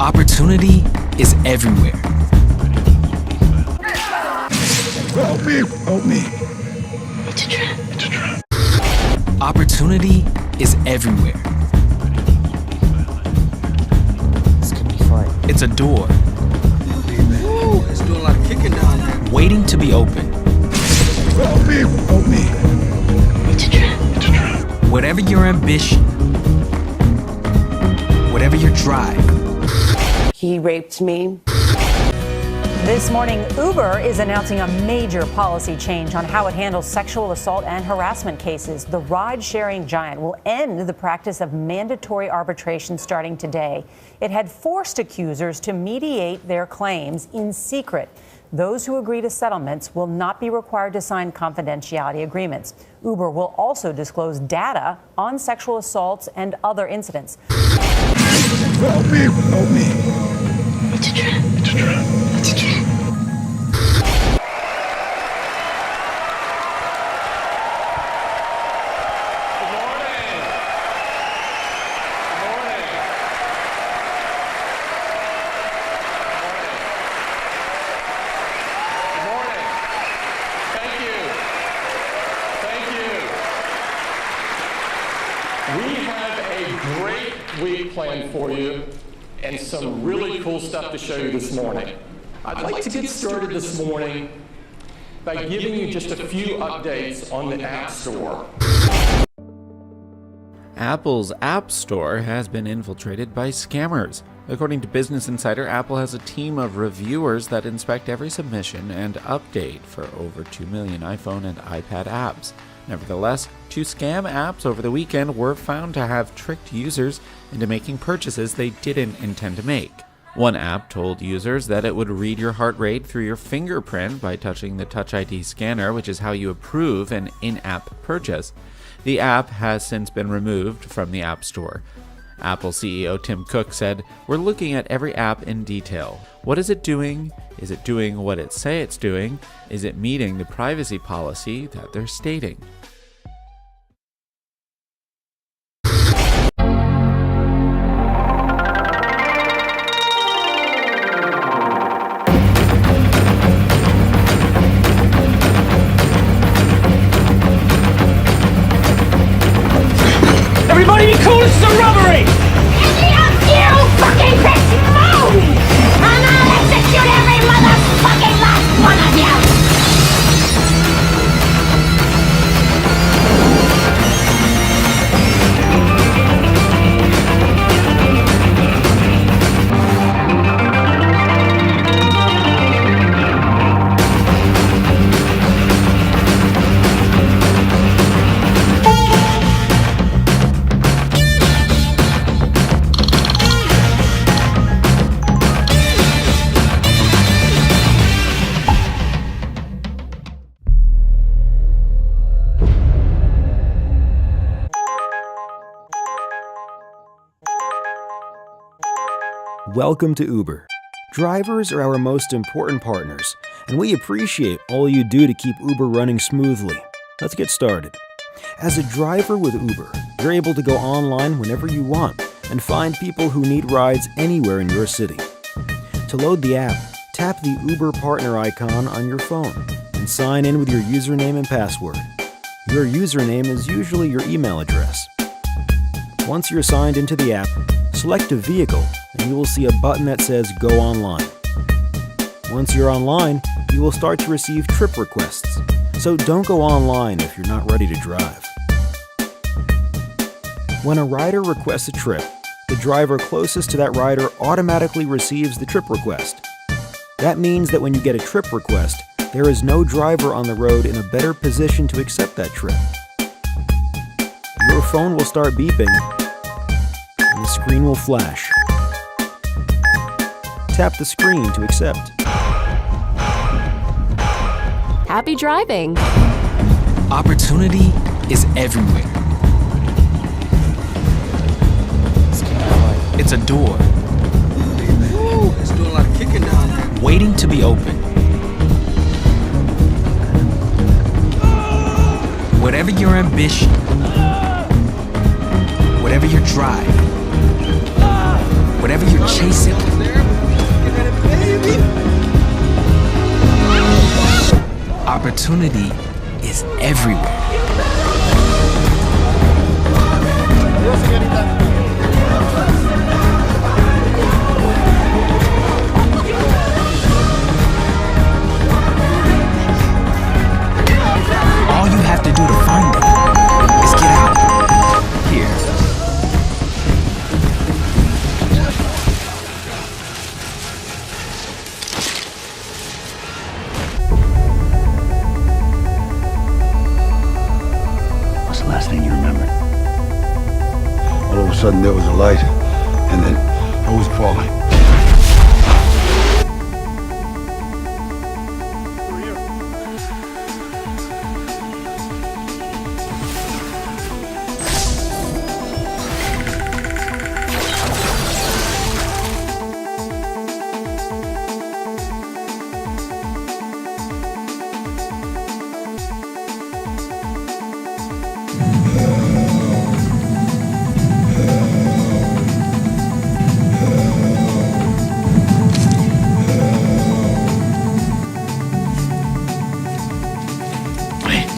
Opportunity is everywhere. Help me! Help me! It's a trap. It's a trap. Opportunity is everywhere. This could be fun. It's a door Ooh, it's doing a lot of kicking down there. waiting to be opened. Help me! Help me! It's a trap. It's a trap. Whatever your ambition, whatever your drive, He raped me. This morning, Uber is announcing a major policy change on how it handles sexual assault and harassment cases. The ride-sharing giant will end the practice of mandatory arbitration starting today. It had forced accusers to mediate their claims in secret. Those who agree to settlements will not be required to sign confidentiality agreements. Uber will also disclose data on sexual assaults and other incidents. Help me! Help me! It's a trap. It's a trap. It's a trap. We have a great week planned for you and some really cool stuff to show you this morning. I'd like to get started this morning by giving you just a few updates on the App Store. Apple's App Store has been infiltrated by scammers. According to Business Insider, Apple has a team of reviewers that inspect every submission and update for over 2 million iPhone and iPad apps. Nevertheless, 2 scam apps over the weekend were found to have tricked users into making purchases they didn't intend to make. One app told users that it would read your heart rate through your fingerprint by touching the Touch ID scanner, which is how you approve an in-app purchase. The app has since been removed from the App Store. Apple CEO Tim Cook said, "We're looking at every app in detail. What is it doing? Is it doing what it say it's doing? Is it meeting the privacy policy that they're stating?" Everybody be cool, this is a robbery! Any of you fucking pricks move! And I'll execute every motherfucking last one of you! Welcome to Uber. Drivers are our most important partners, and we appreciate all you do to keep Uber running smoothly. Let's get started. As a driver with Uber, you're able to go online whenever you want and find people who need rides anywhere in your city. To load the app, tap the Uber partner icon on your phone and sign in with your username and password. Your username is usually your email address. Once you're signed into the app, select a vehicle and you will see a button that says Go Online. Once you're online, you will start to receive trip requests, so don't go online if you're not ready to drive. When a rider requests a trip, the driver closest to that rider automatically receives the trip request. That means that when you get a trip request, there is no driver on the road in a better position to accept that trip. Your phone will start beeping, and the screen will flash. Tap the screen to accept. Happy driving! opportunity is everywhere. It's a door Ooh, it's doing a lot of kicking down there. waiting to be opened. Whatever your ambition, whatever your drive, whatever you're chasing, opportunity is everywhere. All you have to do to find it is get out. Here. What's the last thing you remember? All of a sudden there was a light, and then I was falling.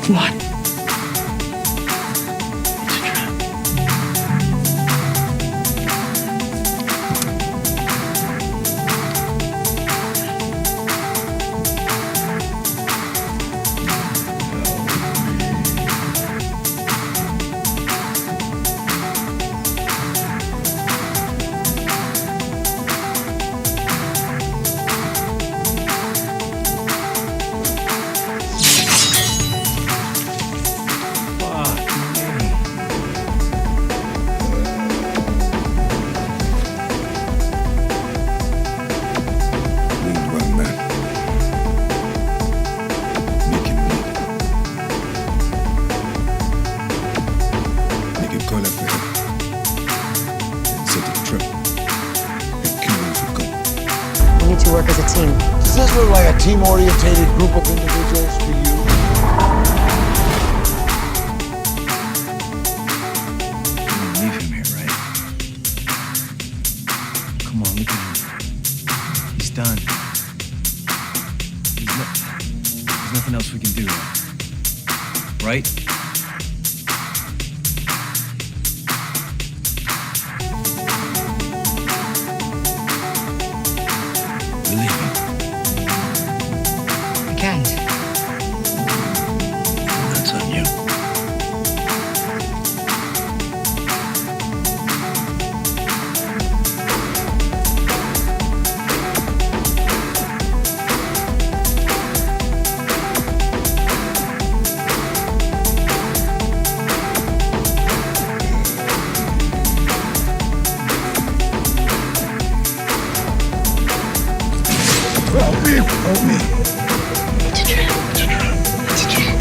What? We need to work as a team. Does this look like a team-orientated group of individuals to you? Leave him here, right? Come on, look at him. He's done. There's nothing else we can do, right? I can't. That's on you. Help me! Help me! It's a trap. It's a trap. It's a trap.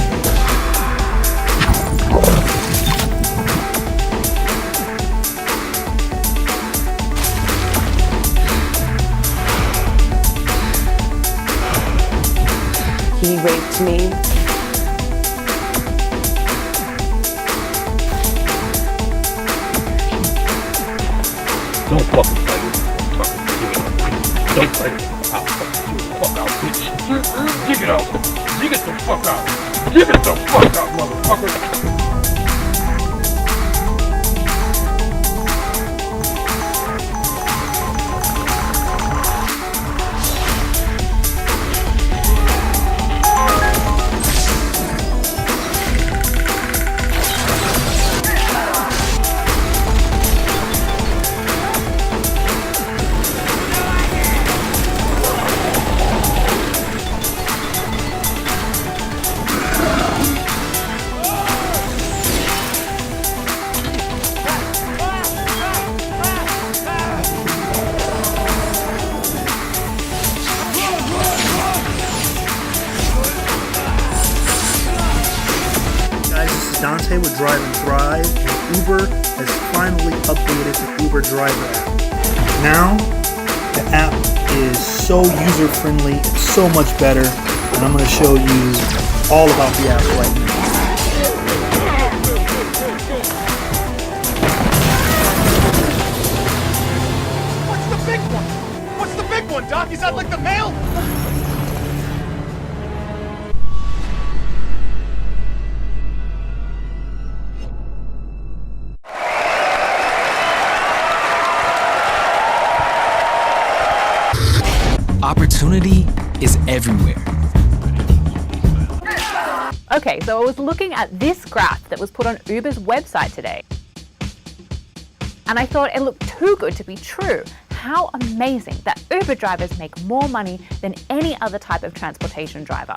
He raped me. Don't fucking fight with me. Don't fight with me. I'll fuck you the fuck out, bitch. Dig it out. Dig it the fuck out. Dig it the fuck out, motherfucker. Dante with Drive and Thrive, and Uber has finally updated the Uber Driver app. Now, the app is so user-friendly, it's so much better, and I'm going to show you all about the app right now. What's the big one? What's the big one, Doc? Is that like the mail? Opportunity is everywhere. Okay, so I was looking at this graph that was put on Uber's website today, and I thought it looked too good to be true. How amazing that Uber drivers make more money than any other type of transportation driver.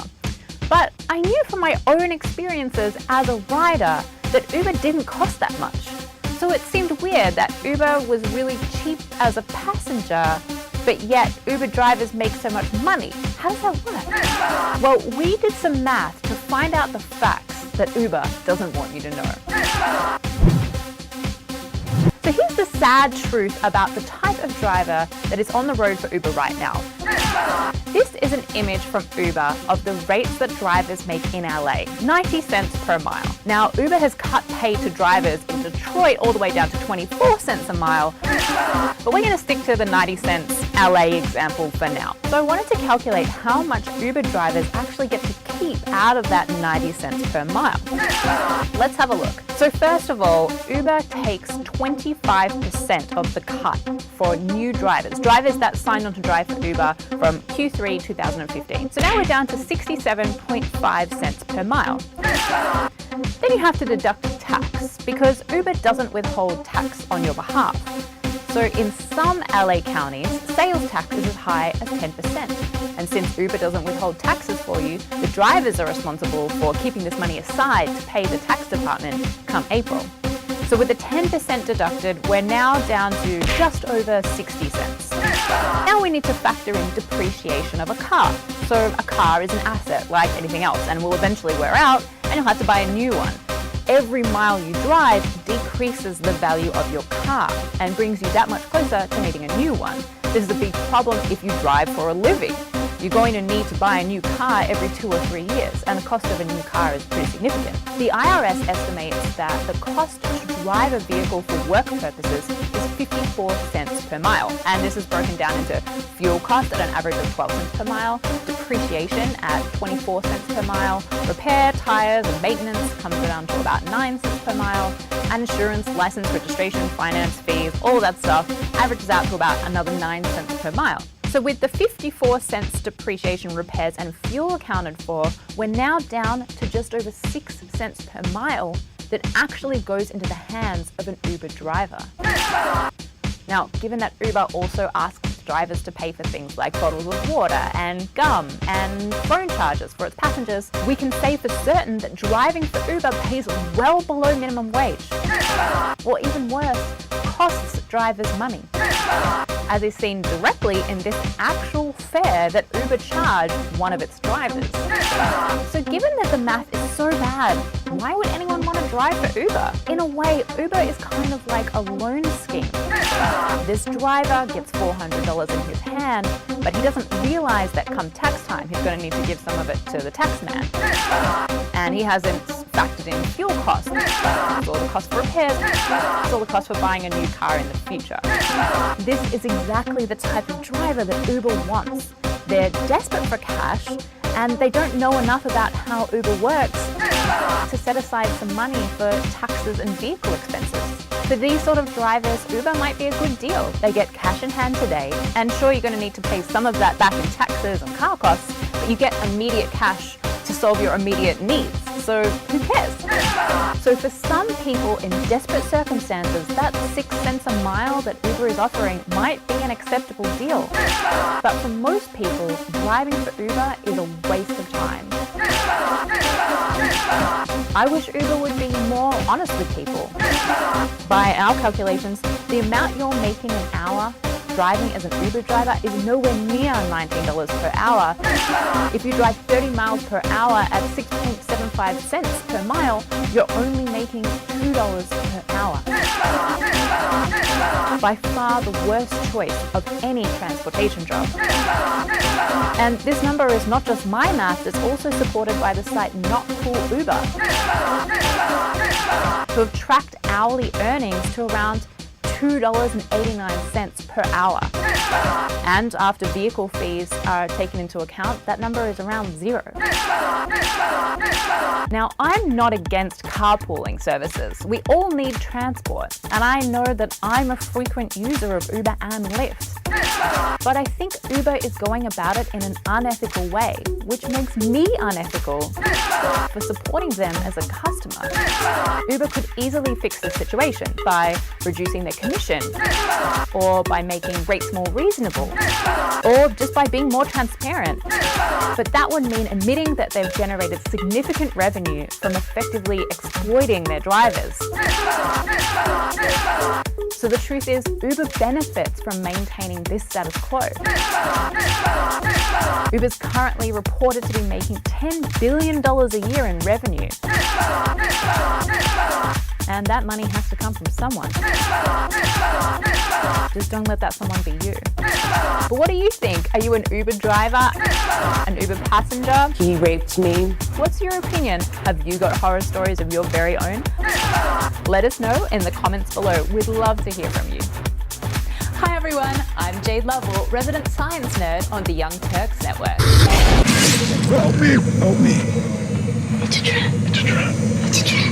But I knew from my own experiences as a rider that Uber didn't cost that much. So it seemed weird that Uber was really cheap as a passenger, but yet Uber drivers make so much money. How does that work? Well, we did some math to find out the facts that Uber doesn't want you to know. So here's the sad truth about the type of driver that is on the road for Uber right now. This is an image from Uber of the rates that drivers make in LA, 90 cents per mile. Now, Uber has cut pay to drivers in Detroit all the way down to 24 cents a mile, but we're going to stick to the 90 cents LA example for now. So I wanted to calculate how much Uber drivers actually get to keep out of that 90 cents per mile. Let's have a look. So first of all, Uber takes 25% of the cut for new drivers that signed on to drive for Uber from Q3 2015. So now we're down to 67.5 cents per mile. Then you have to deduct tax because Uber doesn't withhold tax on your behalf. So in some LA counties, sales tax is as high as 10%. And since Uber doesn't withhold taxes for you, the drivers are responsible for keeping this money aside to pay the tax department come April. So with the 10% deducted, we're now down to just over 60 cents. Now we need to factor in depreciation of a car. So a car is an asset like anything else and will eventually wear out and you'll have to buy a new one. Every mile you drive decreases the value of your car and brings you that much closer to needing a new one. This is a big problem if you drive for a living. You're going to need to buy a new car every 2 or 3 years, and the cost of a new car is pretty significant. The IRS estimates that the cost to drive a vehicle for work purposes is 54 cents per mile, and this is broken down into fuel costs at an average of 12 cents per mile, depreciation at 24 cents per mile, repair, tires, and maintenance comes down to about 9 cents per mile, and insurance, license, registration, finance, fees, all that stuff averages out to about another 9 cents per mile. So with the 54 cents depreciation, repairs and fuel accounted for, we're now down to just over 6 cents per mile that actually goes into the hands of an Uber driver. Now, given that Uber also asks drivers to pay for things like bottles of water and gum and phone charges for its passengers, we can say for certain that driving for Uber pays well below minimum wage. Or even worse, costs drivers money, as is seen directly in this actual fare that Uber charged one of its drivers. So given that the math is so bad, why would anyone want to drive for Uber? In a way, Uber is kind of like a loan scheme. This driver gets $400 in his hand, but he doesn't realize that come tax time, he's going to need to give some of it to the tax man. And he hasn't factored in fuel costs, all the cost for repairs, all the cost for buying a new car in the future. This is exactly the type of driver that Uber wants. They're desperate for cash, and they don't know enough about how Uber works to set aside some money for taxes and vehicle expenses. For these sort of drivers, Uber might be a good deal. They get cash in hand today, and sure, you're going to need to pay some of that back in taxes and car costs, but you get immediate cash to solve your immediate needs. So who cares? So for some people in desperate circumstances, that 6 cents a mile that Uber is offering might be an acceptable deal. But for most people, driving for Uber is a waste of time. I wish Uber would be more honest with people. By our calculations, the amount you're making an hour driving as an Uber driver is nowhere near $19 per hour. If you drive 30 miles per hour at 6.75 cents per mile, you're only making $2 per hour. By far the worst choice of any transportation job. And this number is not just my math, it's also supported by the site Not Cool Uber, who have tracked hourly earnings to around $2.89 per hour. And after vehicle fees are taken into account, that number is around $0. Now, I'm not against carpooling services. We all need transport, and I know that I'm a frequent user of Uber and Lyft. But I think Uber is going about it in an unethical way, which makes me unethical for supporting them as a customer. Uber could easily fix the situation by reducing their commission, or by making rates more reasonable, or just by being more transparent. But that would mean admitting that they've generated significant revenue from effectively exploiting their drivers. So the truth is, Uber benefits from maintaining this status quo. Uber's currently reported to be making $10 billion a year in revenue. And that money has to come from someone. Just don't let that someone be you. But what do you think? Are you an Uber driver? An Uber passenger? He raped me. What's your opinion? Have you got horror stories of your very own? Let us know in the comments below. We'd love to hear from you. Hi everyone, I'm Jade Lovell, resident science nerd on the Young Turks Network. Help me! Help me! It's a trap. It's a trap. It's a trap.